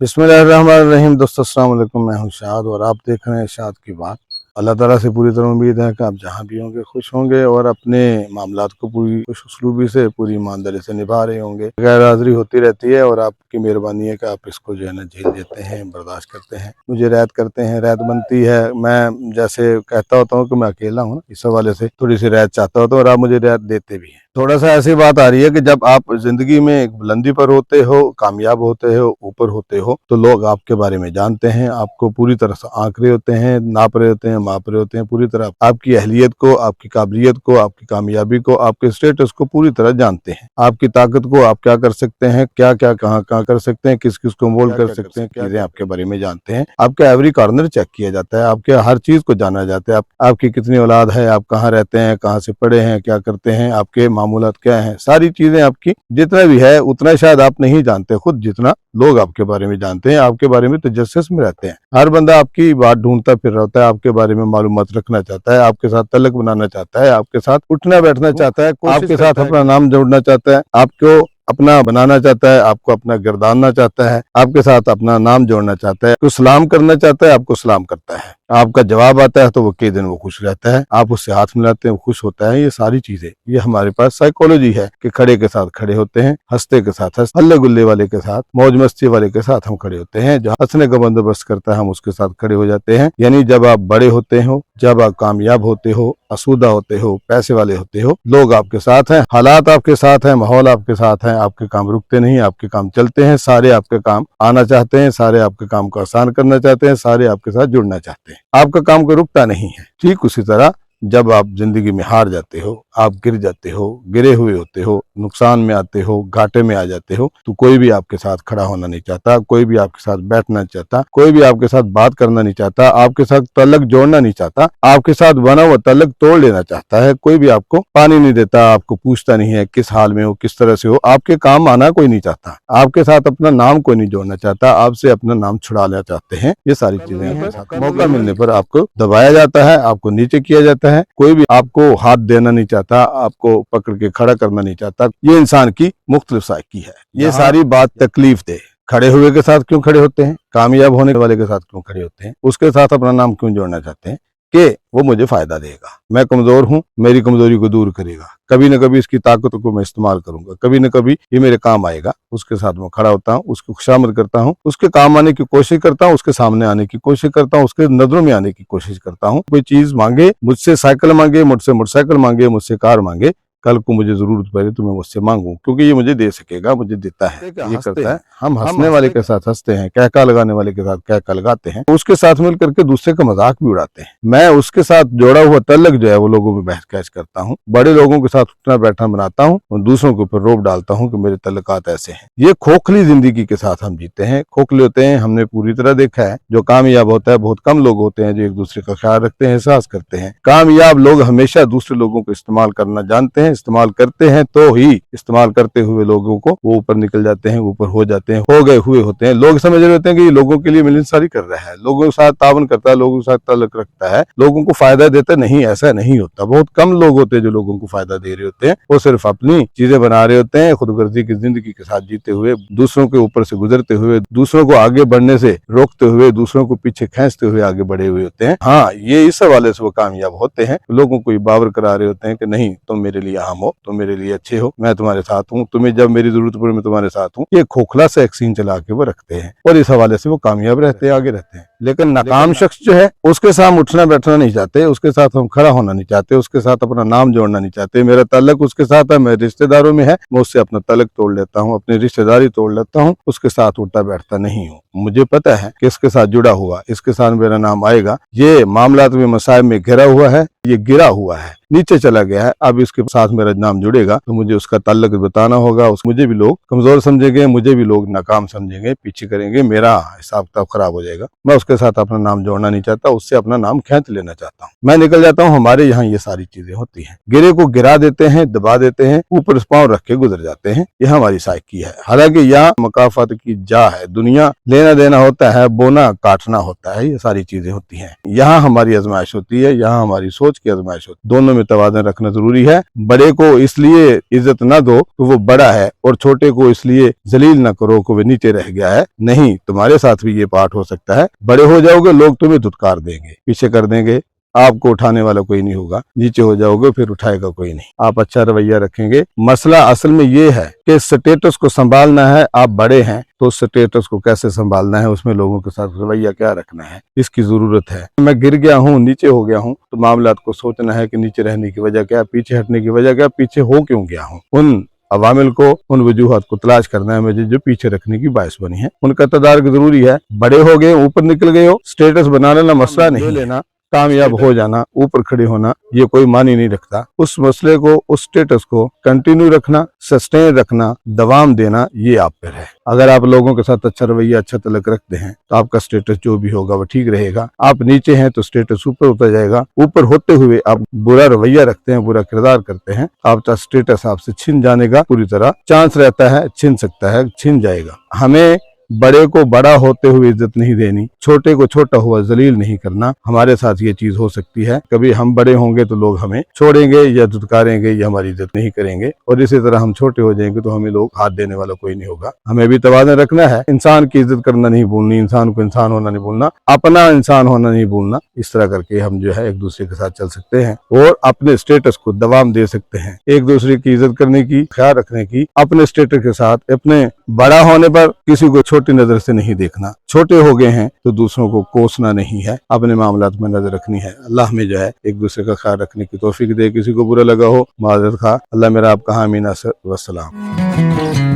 बिस्मिल्लाहिर्रहमानिर्रहीम। दोस्तों अस्सलाम वालेकुम, मैं हूं शाद और आप देख रहे हैं शाद की बात। अल्लाह ताला से पूरी तरह उम्मीद है कि आप जहां भी होंगे खुश होंगे और अपने मामलात को पूरी खुशउस्लूबी से, पूरी ईमानदारी से निभा रहे होंगे। गैर हाजिरी होती रहती है और आपकी मेहरबानी है कि आप इसको जो है ना झेल लेते हैं, बर्दाश्त करते हैं, मुझे रैत करते हैं। रैत बनती है, मैं जैसे कहता होता हूँ कि मैं अकेला हूँ, इस हवाले से थोड़ी सी रैत चाहता होता हूँ और आप मुझे रैत देते भी हैं। थोड़ा सा ऐसी बात आ रही है कि जब आप जिंदगी में एक बुलंदी पर होते हो, कामयाब होते हो, ऊपर होते हो, तो लोग आपके बारे में जानते हैं, आपको पूरी तरह से आंक रहे होते हैं, नाप रहे होते हैं, माप रहे होते हैं, पूरी तरह आपकी अहलियत को, आपकी काबिलियत को, आपकी कामयाबी को, आपके स्टेटस को पूरी तरह जानते हैं। आपकी ताकत को, आप क्या कर सकते हैं, क्या क्या कहाँ कहाँ कर सकते हैं, किस किस को मोल्ड कर सकते हैं, चीजें आपके बारे में जानते हैं। आपका एवरी कॉर्नर चेक किया जाता है, आपके हर चीज को जाना जाता है। आपकी कितनी औलाद है, आप कहाँ रहते हैं, कहाँ से पढ़े हैं, क्या करते हैं, आपके मामूलात क्या हैं, सारी चीजें आपकी जितना भी है उतना शायद आप नहीं जानते खुद, जितना लोग आपके बारे में जानते हैं। आपके बारे में तजस्सुस में रहते हैं। हर बंदा आपकी बात ढूंढता फिर रहा होता है, आपके बारे में मालूमात रखना चाहता है, आपके साथ तल्लक बनाना चाहता है, आपके साथ उठना बैठना चाहता है, आपके साथ अपना नाम जोड़ना चाहता है, आपको अपना बनाना चाहता है, आपको अपना गिरदानना चाहता है, आपके साथ अपना नाम जोड़ना चाहता है, कुछ सलाम करना चाहता है, आपको सलाम करता है, आपका जवाब आता है तो वो कई दिन वो खुश रहता है, आप उससे हाथ मिलाते हैं वो खुश होता है। ये सारी चीजें, ये हमारे पास साइकोलॉजी है कि खड़े के साथ खड़े होते हैं, हंसते के साथ हंस, हल्ले गुल्ले वाले के साथ, मौज मस्ती वाले के साथ हम खड़े होते हैं। जो हंसने का बंदोबस्त करता है हम उसके साथ खड़े हो जाते हैं। यानी जब आप बड़े होते हो, जब आप कामयाब होते हो, असूदा होते हो, पैसे वाले होते हो, लोग आपके साथ हैं, हालात आपके साथ हैं, माहौल आपके साथ है, आपके काम रुकते नहीं, आपके काम चलते हैं, सारे आपके काम आना चाहते हैं, सारे आपके काम को आसान करना चाहते हैं, सारे आपके साथ जुड़ना चाहते हैं, आपका काम को रुकता नहीं है। ठीक उसी तरह जब आप जिंदगी में हार जाते हो, आप गिर जाते हो, गिरे हुए होते हो, नुकसान में आते हो, घाटे में आ जाते हो, तो कोई भी आपके साथ खड़ा होना नहीं चाहता, कोई भी आपके साथ बैठना चाहता, कोई भी आपके साथ बात करना नहीं चाहता, आपके साथ तल्लक जोड़ना नहीं चाहता, आपके साथ बना हुआ तल्लक तोड़ लेना चाहता है। कोई भी आपको पानी नहीं देता, आपको पूछता नहीं है किस हाल में हो, किस तरह से हो, आपके काम आना कोई नहीं चाहता, आपके साथ अपना नाम कोई नहीं जोड़ना चाहता, आपसे अपना नाम छुड़ाना चाहते हैं। ये सारी चीजें हैं। मौका मिलने पर आपको दबाया जाता है, आपको नीचे किया जाता है, कोई भी आपको हाथ देना नहीं चाहता, आपको पकड़ के खड़ा करना नहीं चाहता। ये इंसान की मुख्तलिफ साइकी है। ये सारी बात तकलीफ दे। खड़े हुए के साथ क्यों खड़े होते हैं, कामयाब होने वाले के साथ क्यों खड़े होते हैं, उसके साथ अपना नाम क्यों जोड़ना चाहते हैं कि वो मुझे फायदा देगा, मैं कमजोर हूं, मेरी कमजोरी को दूर करेगा, कभी न कभी इसकी ताकतों को मैं इस्तेमाल करूंगा, कभी न कभी ये मेरे काम आएगा। उसके साथ मैं खड़ा होता हूँ, उसकी खुशामद करता हूँ, उसके काम आने की कोशिश करता हूँ, उसके सामने आने की कोशिश करता हूँ, उसके नजरों में आने की कोशिश करता हूँ। कोई चीज मांगे, मुझसे साइकिल मांगे, मुझसे मोटरसाइकिल मांगे, मुझसे कार मांगे, कल को मुझे जरूरत पड़े तो मैं मुझसे मांगू, क्योंकि ये मुझे दे सकेगा, मुझे देता है, ये करता है। हम हंसने वाले के साथ हंसते हैं, कहका लगाने वाले के साथ कहका लगाते हैं, उसके साथ मिल करके दूसरे का मजाक भी उड़ाते हैं। मैं उसके साथ जोड़ा हुआ तल्लक जो है वो लोगों में बहस कैच करता हूँ, बड़े लोगों के साथ उठना बैठना बनाता हूँ और दूसरों के ऊपर रोब डालता हूँ कि मेरे तल्लकात ऐसे हैं। ये खोखली जिंदगी के साथ हम जीते हैं, खोखले होते हैं। हमने पूरी तरह देखा है, जो कामयाब होता है बहुत कम लोग होते हैं जो एक दूसरे का ख्याल रखते हैं, एहसास करते हैं। कामयाब लोग हमेशा दूसरे लोगों को इस्तेमाल करना जानते हैं, इस्तेमाल करते हैं, तो ही इस्तेमाल करते हुए लोगों को वो ऊपर निकल जाते हैं, ऊपर हो जाते हैं, हो गए हुए होते हैं। लोग समझ रहे होते हैं कि ये लोगों के लिए मिलनसारी कर रहा है, लोगों के साथ तावन करता है, लोगों के साथ ताल्लुक रखता है, लोगों को फायदा देता नहीं, ऐसा नहीं होता। बहुत कम लोग होते हैं जो लोगों को फायदा दे रहे होते हैं, वो सिर्फ अपनी चीजें बना रहे होते हैं, खुदगर्जी की जिंदगी के साथ जीते हुए, दूसरों के ऊपर से गुजरते हुए, दूसरों को आगे बढ़ने से रोकते हुए, दूसरों को पीछे खींचते हुए आगे बढ़े हुए होते हैं। हाँ, ये इस हवाले से वो कामयाब होते हैं, लोगों को बावर करा रहे होते हैं कि नहीं, तुम मेरे लिए अहम हो, तुम मेरे लिए अच्छे हो, मैं तुम्हारे साथ हूँ, तुम्हें जब मेरी जरूरत पड़े मैं तुम्हारे साथ हूँ। ये खोखला सा एक सीन चला के वो रखते हैं और इस हवाले से वो कामयाब रहते हैं, आगे रहते हैं। लेकिन नाकाम शख्स जो है, उसके साथ उठना बैठना नहीं चाहते, उसके साथ हम खड़ा होना नहीं चाहते, उसके साथ अपना नाम जोड़ना नहीं चाहते। मेरा ताल्लुक उसके साथ है, मेरे रिश्तेदारों में है, मैं उससे अपना ताल्लुक तोड़ लेता हूँ, अपनी रिश्तेदारी तोड़ लेता हूँ, उसके साथ उठता बैठता नहीं हूँ। मुझे पता है कि इसके साथ जुड़ा हुआ, इसके साथ मेरा नाम आएगा, ये मामलात में मसाइब में घिरा हुआ है, ये गिरा हुआ है, नीचे चला गया है, अब इसके साथ मेरा नाम जुड़ेगा तो मुझे उसका ताल्लुक बताना होगा। मुझे भी लोग कमजोर समझेंगे, मुझे भी लोग नाकाम समझेंगे, पीछे करेंगे, मेरा हिसाब किताब खराब हो जाएगा। मैं उसके साथ अपना नाम जोड़ना नहीं चाहता, उससे अपना नाम खींच लेना चाहता हूँ, मैं निकल जाता हूँ। हमारे यहाँ ये सारी चीजें होती हैं, गिरे को गिरा देते हैं, दबा देते हैं, ऊपर पांव रख के गुजर जाते हैं। यह हमारी साइकी है। हालांकि यहाँ मकाफत की जा है, दुनिया लेना देना होता है, बोना काटना होता है, ये सारी चीजें होती हैं। यहाँ हमारी आजमाइश होती है, यहाँ हमारी सोच सोच की आजमाइश होती। दोनों में तवाज़ुन रखना जरूरी है। बड़े को इसलिए इज्जत ना दो कि वो बड़ा है, और छोटे को इसलिए जलील ना करो कि वो नीचे रह गया है। नहीं, तुम्हारे साथ भी ये पाठ हो सकता है। बड़े हो जाओगे, लोग तुम्हें धुतकार देंगे, पीछे कर देंगे, आपको उठाने वाला कोई नहीं होगा। नीचे हो जाओगे, फिर उठाएगा कोई नहीं। आप अच्छा रवैया रखेंगे। मसला असल में ये है कि स्टेटस को संभालना है। आप बड़े हैं तो स्टेटस को कैसे संभालना है, उसमें लोगों के साथ रवैया क्या रखना है, इसकी जरूरत है। मैं गिर गया हूँ, नीचे हो गया हूँ, तो मामला को सोचना है कि नीचे रहने की वजह क्या, पीछे हटने की वजह क्या, पीछे हो क्यों गया हूँ। उन अवामिल को, उन वजूहात को तलाश करना है मुझे जो पीछे रखने की बायस बनी है, उनका तदारक जरूरी है। बड़े हो गए, ऊपर निकल गए हो, स्टेटस बना लेना मसला नहीं लेना, कामयाब हो जाना, ऊपर खड़े होना, ये कोई मानी नहीं रखता। उस मसले को, उस स्टेटस को कंटिन्यू रखना, सस्टेन रखना, दवाम देना, ये आप पर है। अगर आप लोगों के साथ अच्छा रवैया, अच्छा तलक रखते हैं तो आपका स्टेटस जो भी होगा वो ठीक रहेगा। आप नीचे हैं तो स्टेटस ऊपर होता जाएगा। ऊपर होते हुए आप बुरा रवैया रखते हैं, बुरा किरदार करते हैं, आपका स्टेटस आपसे छिन जाने का पूरी तरह चांस रहता है, छिन सकता है, छिन जाएगा। हमें बड़े को बड़ा होते हुए इज्जत नहीं देनी, छोटे को छोटा हुआ जलील नहीं करना। हमारे साथ ये चीज हो सकती है। कभी हम बड़े होंगे तो लोग हमें छोड़ेंगे या धुतकारेंगे या हमारी इज्जत नहीं करेंगे, और इसी तरह हम छोटे हो जाएंगे तो हमें लोग हाथ देने वाला कोई नहीं होगा। हमें भी तवाज़ुन रखना है। इंसान की इज्जत करना नहीं भूलनी, इंसान को इंसान होना नहीं भूलना, अपना इंसान होना नहीं भूलना। इस तरह करके हम जो है एक दूसरे के साथ चल सकते हैं और अपने स्टेटस को दवाम दे सकते हैं। एक दूसरे की इज्जत करने की, ख्याल रखने की, अपने स्टेटस के साथ, अपने बड़ा होने पर किसी को छोटी नजर से नहीं देखना। छोटे हो गए हैं तो दूसरों को कोसना नहीं है, अपने मामलात में नजर रखनी है। अल्लाह में जो है एक दूसरे का ख्याल रखने की तौफीक दे। किसी को बुरा लगा हो माजरत खा। अल्लाह मेरा आपका हामीना। वस्सलाम।